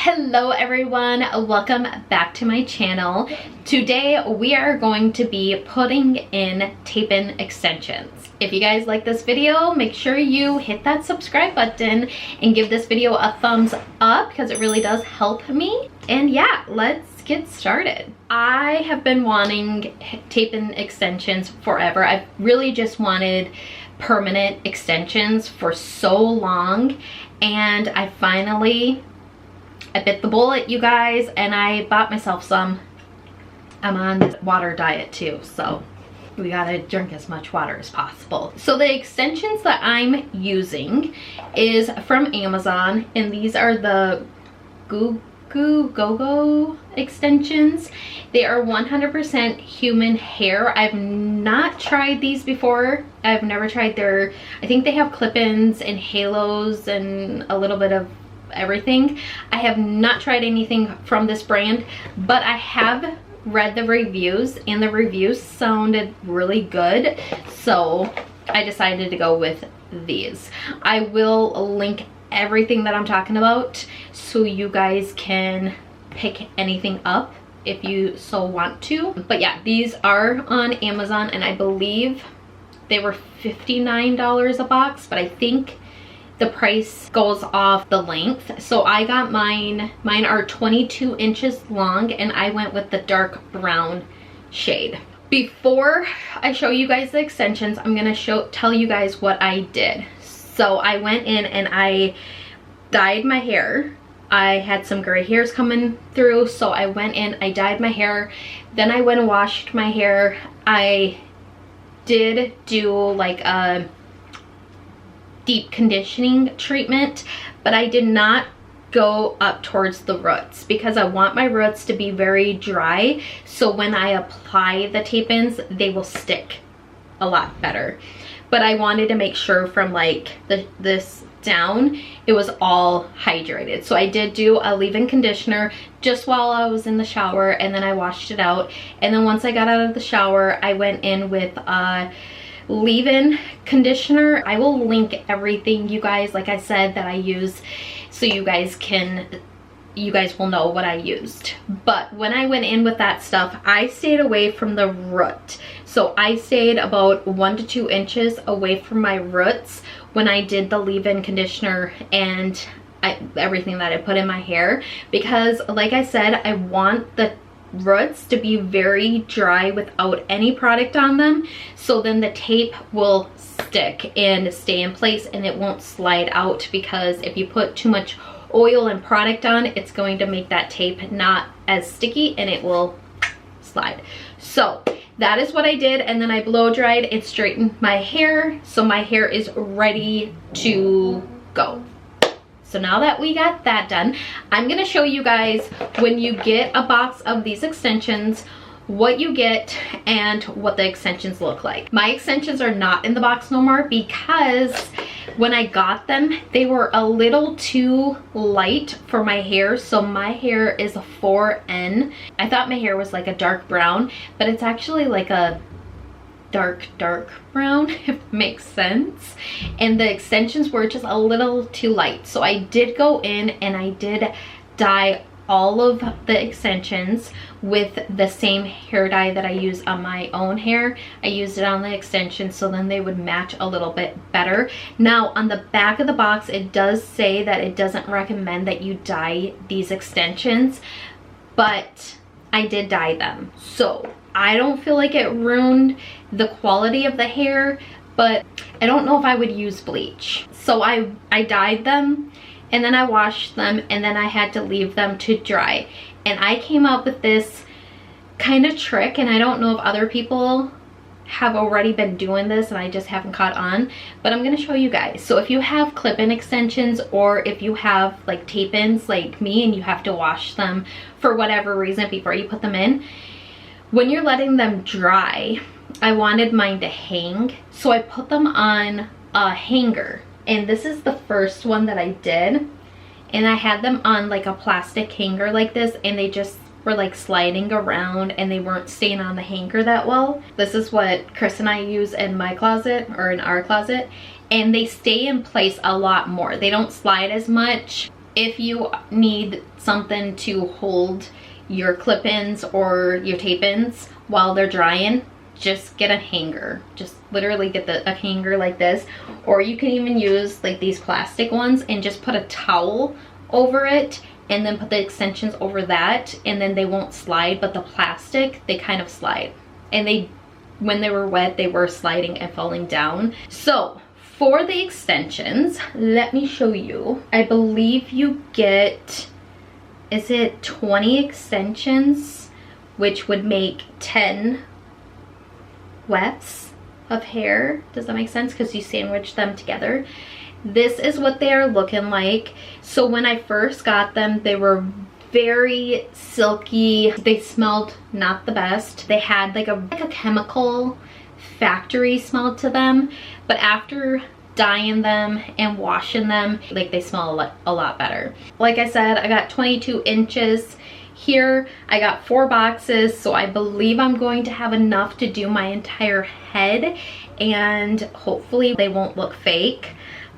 Hello everyone, welcome back to my channel. Today we are going to be putting in tape-in extensions. If you guys like this video, make sure you hit that subscribe button and give this video a thumbs up because it really does help me. And yeah, let's get started. I have been wanting tape-in extensions forever. I've really just wanted permanent extensions for so long, and I bit the bullet, you guys, and I bought myself some. I'm on the water diet too, so we gotta drink as much water as possible. So the extensions that I'm using is from Amazon, and these are the Goo Goo extensions. They are 100% human hair. I've not tried these before. I've never tried their, I think they have clip-ins and halos and a little bit of everything. I have not tried anything from this brand, but I have read the reviews and the reviews sounded really good, so I decided to go with these. I will link everything that I'm talking about so you guys can pick anything up if you so want to. But yeah, these are on Amazon, and I believe they were $59 a box, but I think the price goes off the length. So I got mine are 22 inches long, and I went with the dark brown shade. Before I show you guys the extensions, I'm gonna tell you guys what I did. So I went in and I dyed my hair. I had some gray hairs coming through, so I went in, I dyed my hair, then I went and washed my hair. I did do like a deep conditioning treatment, but I did not go up towards the roots because I want my roots to be very dry, so when I apply the tape-ins they will stick a lot better. But I wanted to make sure from like this down it was all hydrated, so I did do a leave-in conditioner just while I was in the shower, and then I washed it out, and then once I got out of the shower I went in with leave-in conditioner. I will link everything, you guys, like I said, that I use, so you guys will know what I used. But when I went in with that stuff, I stayed away from the root. So I stayed about 1 to 2 inches away from my roots when I did the leave-in conditioner and everything that I put in my hair, because like I said, I want the roots to be very dry without any product on them, so then the tape will stick and stay in place and it won't slide out, because if you put too much oil and product on, it's going to make that tape not as sticky and it will slide. So that is what I did, and then I blow dried and straightened my hair, so my hair is ready to go. So now that we got that done, I'm gonna show you guys when you get a box of these extensions, what you get and what the extensions look like. My extensions are not in the box no more because when I got them, they were a little too light for my hair. So my hair is a 4N. I thought my hair was like a dark brown, but it's actually like a dark brown, if it makes sense, and the extensions were just a little too light. So I did go in and I did dye all of the extensions with the same hair dye that I use on my own hair. I used it on the extensions so then they would match a little bit better. Now on the back of the box it does say that it doesn't recommend that you dye these extensions, but I did dye them, so I don't feel like it ruined the quality of the hair, but I don't know if I would use bleach. So I dyed them and then I washed them, and then I had to leave them to dry. And I came up with this kind of trick, and I don't know if other people have already been doing this and I just haven't caught on, but I'm gonna show you guys. So if you have clip-in extensions, or if you have like tape-ins like me and you have to wash them for whatever reason before you put them in, when you're letting them dry, I wanted mine to hang, so I put them on a hanger, and this is the first one that I did, and I had them on like a plastic hanger like this, and they just were like sliding around and they weren't staying on the hanger that well. This is what Chris and I use in my closet, or in our closet, and they stay in place a lot more. They don't slide as much. if you need something to hold your clip-ins or your tape-ins while they're drying, just get a hanger. Just literally get a hanger like this, or you can even use like these plastic ones and just put a towel over it and then put the extensions over that, and then they won't slide. But the plastic, they kind of slide, and when they were wet, they were sliding and falling down. So for the extensions, let me show you. I believe you get, is it 20 extensions, which would make 10 wefts of hair. Does that make sense? Because you sandwich them together. This is what they are looking like. So when I first got them, they were very silky. They smelled not the best. They had like a chemical factory smell to them, but after dyeing them and washing them, like, they smell a lot better. Like I said, I got 22 inches here. I got 4 boxes, so I believe I'm going to have enough to do my entire head, and hopefully they won't look fake.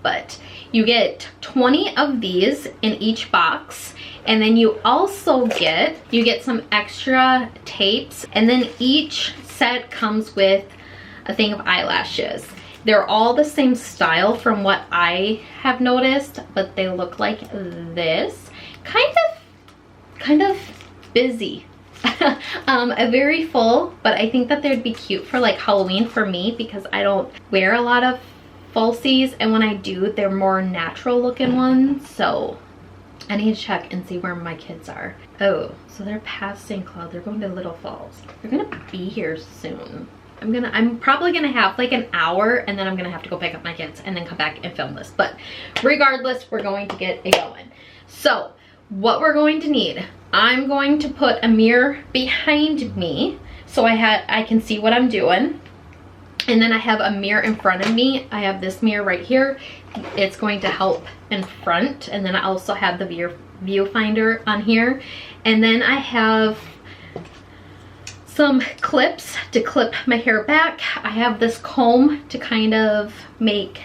But you get 20 of these in each box, and then you also get some extra tapes, and then each set comes with a thing of eyelashes. They're all the same style from what I have noticed, but they look like this. Kind of busy. Very full, but I think that they'd be cute for like Halloween for me, because I don't wear a lot of falsies, and when I do, they're more natural looking ones. So I need to check and see where my kids are. Oh, so they're past St. Cloud. They're going to Little Falls. They're gonna be here soon. I'm probably gonna have like an hour, and then I'm gonna have to go pick up my kids and then come back and film this. But regardless, we're going to get it going. So what we're going to need, I'm going to put a mirror behind me so I can see what I'm doing. And then I have a mirror in front of me. I have this mirror right here. It's going to help in front. And then I also have the viewfinder on here. And then I have some clips to clip my hair back. I have this comb to kind of make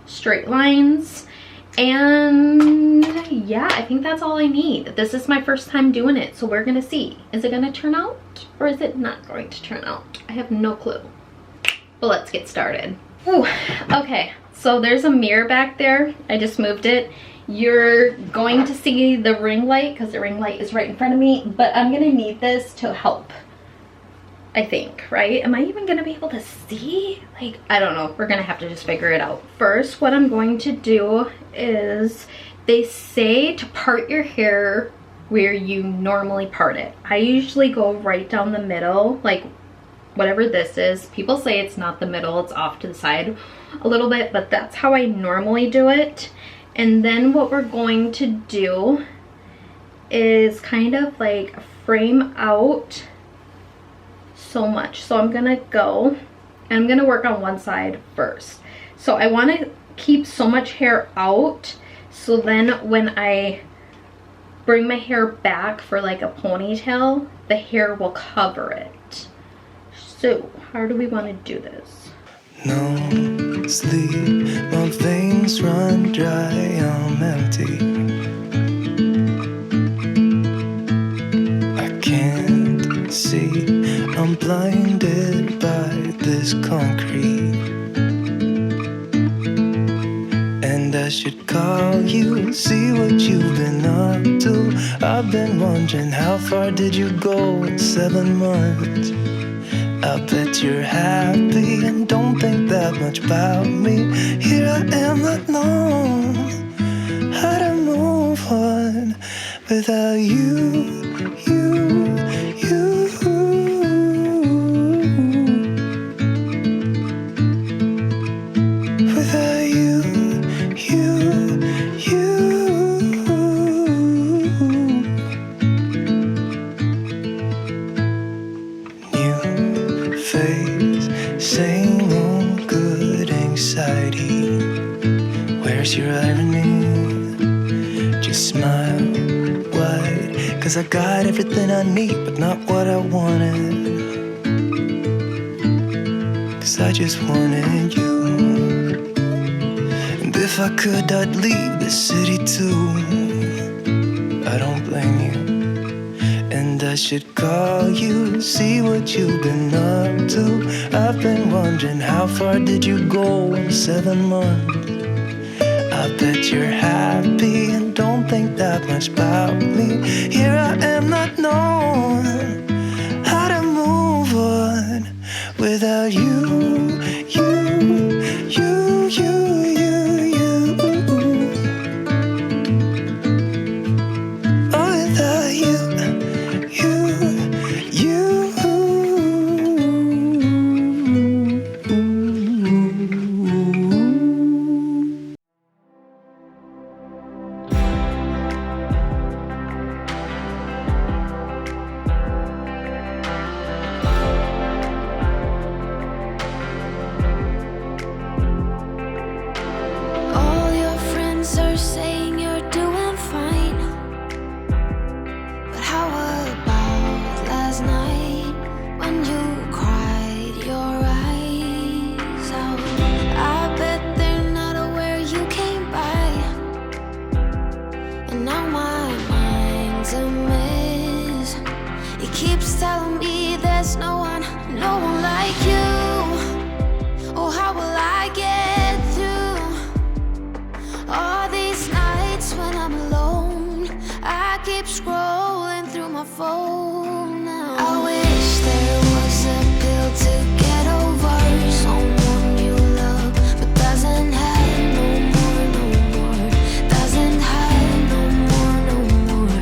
straight lines. And yeah, I think that's all I need. This is my first time doing it, so we're gonna see. Is it gonna turn out, or is it not going to turn out? I have no clue. But let's get started. Ooh, okay, so there's a mirror back there. I just moved it. You're going to see the ring light, because the ring light is right in front of me, but I'm gonna need this to help, I think, right? Am I even gonna be able to see? Like, I don't know. We're gonna have to just figure it out. First, what I'm going to do is, they say to part your hair where you normally part it. I usually go right down the middle, like whatever this is. People say it's not the middle, it's off to the side a little bit, but that's how I normally do it. And then what we're going to do is kind of like frame out so much. So I'm gonna go and I'm gonna work on one side first. So I want to keep so much hair out, so then when I bring my hair back for like a ponytail, the hair will cover it. So how do we want to do this? No sleep, my veins run dry, I'm empty. I can't see, I'm blinded by this concrete. And I should call you, see what you've been up to. I've been wondering, how far did you go in 7 months? I bet you're happy and don't think that much about me. Here I am, not knowing how to move on without you. Without you. New face, same old good anxiety. Where's your irony? Just smile wide, 'cause I got everything I need, but not what I wanted. 'Cause I just wanted you. And if I could, I'd leave the city too. I should call you, see what you've been up to. I've been wondering, how far did you go in 7 months? I bet you're happy and don't think that much about me. Here I am not knowing how to move on without you, you, you, you, you, you. Oh, without you, you, you. All your friends are saying you're doing fine, but how about last night when you cried your eyes out? I bet they're not aware you came by, and now my mind's a mess. It keeps telling me there's no one like you. Oh, how will I get through all these nights when I'm alone? I keep scrolling through my phone now. I wish there was a pill to get over someone you love, but doesn't have no more, doesn't have no more.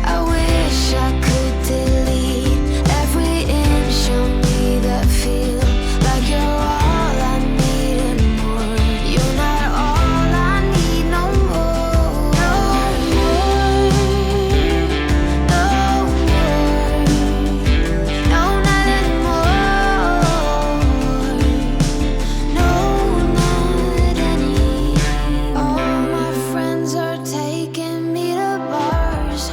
I wish I could delete every inch of me that feel like you're all I need and more. You're not all I need no more. No, not anymore. No, not anymore. All my friends are taking me to bars,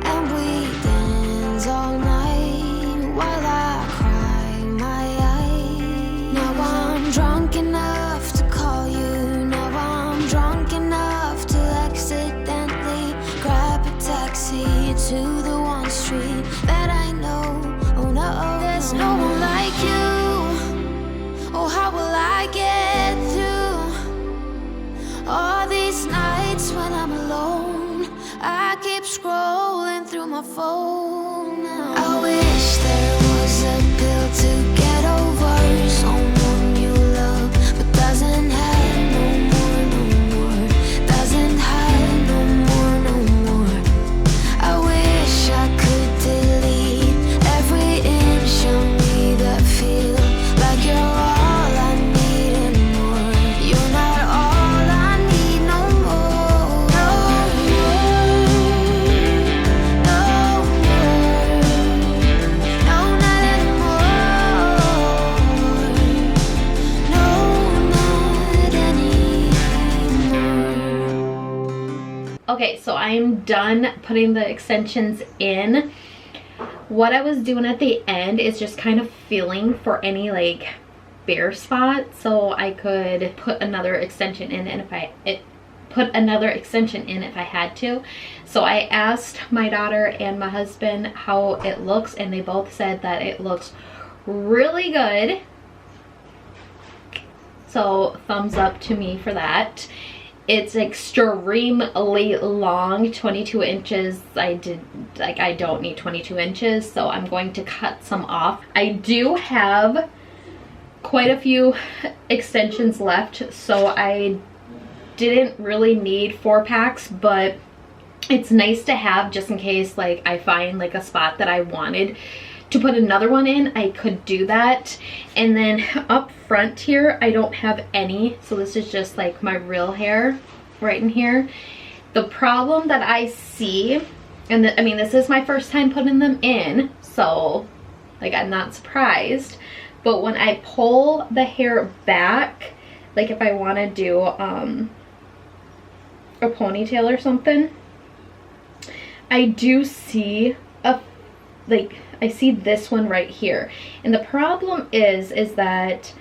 and we dance all night while I cry my eyes. Now I'm drunk enough to call you. Now I'm drunk enough to accidentally grab a taxi to the one street that I know. Oh no, there's no one like you. Oh, how will I get through all these nights when I'm alone? I keep scrolling through my phone now. I wish there was a pill to get over someone you love, but doesn't have no more, doesn't have no more. I wish I could delete every inch of me that feel like you're all I need and more. You're not all I need no more. No, not anymore. No, not anymore. Okay, so I'm done putting the extensions in. What I was doing at the end is just kind of feeling for any like bare spots, so I could put another extension in, and if I had to. So I asked my daughter and my husband how it looks, and they both said that it looks really good. So thumbs up to me for that. It's extremely long, 22 inches. I don't need 22 inches, so I'm going to cut some off. I do have quite a few extensions left, so I didn't really need 4 packs, but it's nice to have just in case like I find like a spot that I wanted to put another one in. I could do that. And then up front here I don't have any, so this is just like my real hair right in here. The problem that I see, and I mean this is my first time putting them in, so like I'm not surprised, but when I pull the hair back, like if I want to do a ponytail or something, I do see I see this one right here. And the problem is that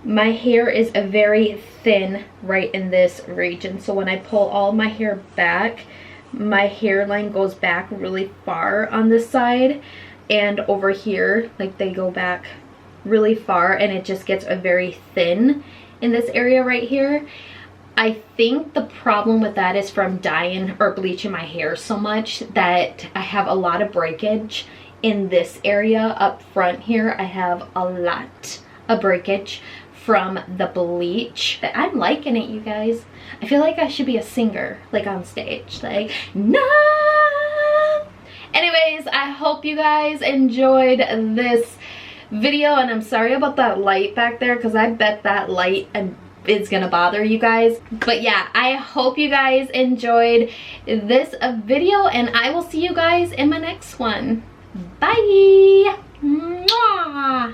my hair is a very thin right in this region. So when I pull all my hair back, my hairline goes back really far on this side, and over here, like, they go back really far, and it just gets a very thin in this area right here. I think the problem with that is from dyeing or bleaching my hair so much that I have a lot of breakage in this area up front here. I have a lot of breakage from the bleach. I'm liking it, you guys. I feel like I should be a singer, like, on stage, like, no. Anyways, I hope you guys enjoyed this video, and I'm sorry about that light back there, because I bet that light is gonna bother you guys. But yeah, I hope you guys enjoyed this video, and I will see you guys in my next one. Bye. Mwah.